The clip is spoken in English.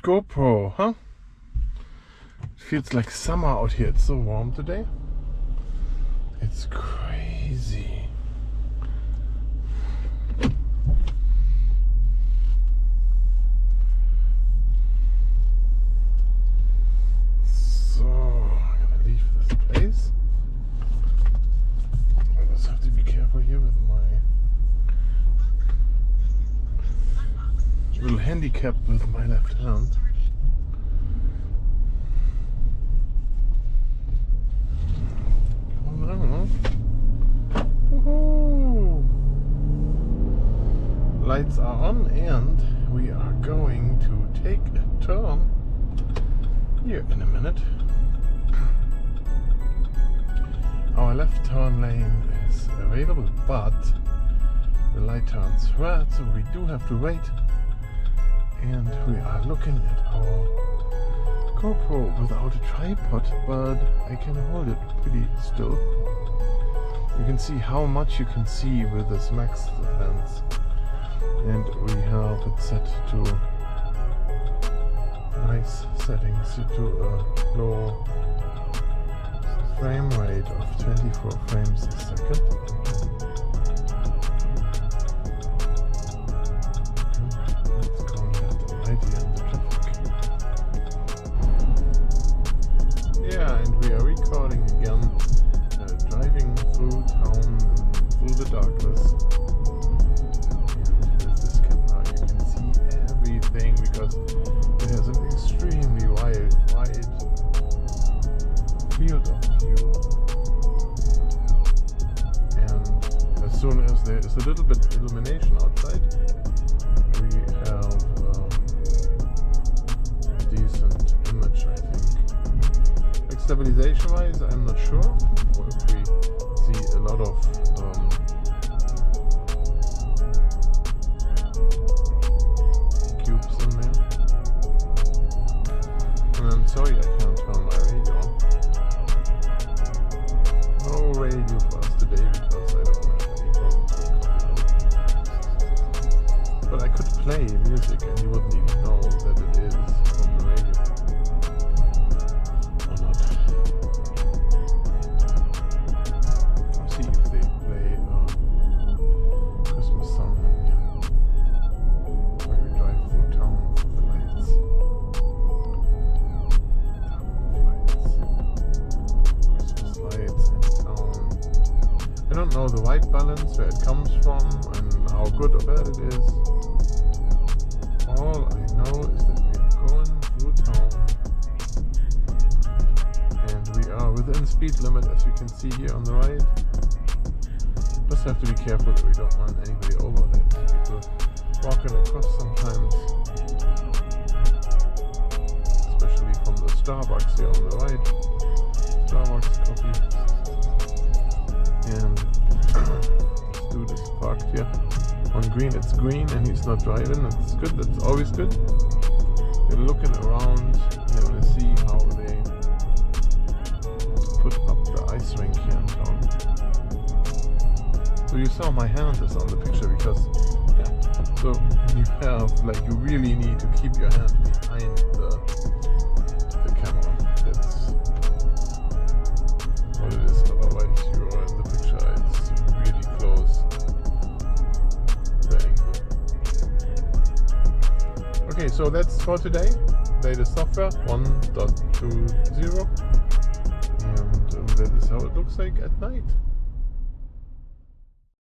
GoPro, huh? It feels like summer out here. It's so warm today. It's crazy. So, I'm gonna leave this place. I just have to be careful here with my little handicap with my left hand. Come on. Woohoo! Lights are on and we are going to take a turn here in a minute. Our left turn lane is available, but the light turns red, so we do have to wait. And we are looking at our GoPro without a tripod, but I can hold it pretty still. You can see how much you can see with this MaxLens, and we have it set to nice settings to a low frame rate of 24 frames a second. Yeah, and we are recording again, driving through town through the darkness. And with this camera you can see everything because it has an extremely wide field of view. And as soon as there is a little bit illumination outside, we have decent image, I think. Stabilization wise, I'm not sure, or if we see a lot of cubes in there. And I'm sorry I can't turn my radio on. No radio for us today because I don't have any problems with copyright. But I could play music and you wouldn't even know that it is from the radio. I don't know the white balance, where it comes from and how good or bad it is. All I know is that we are going through town and we are within speed limit, as you can see here on the right. Just have to be careful that we don't run anybody over. There's people walking across sometimes, especially from the Starbucks here on the right. Starbucks coffee. And let's do this parked here. On green, it's green and he's not driving. That's good, that's always good. They're looking around and they want to see how they put up the ice rink here in town. So you saw my hand is on the picture because, yeah. So you have, like, you really need to keep your hand behind the camera. That's what it is, otherwise you are in the picture, it's really close the angle. Okay, so that's for today. Latest software 1.20, and that is how it looks like at night.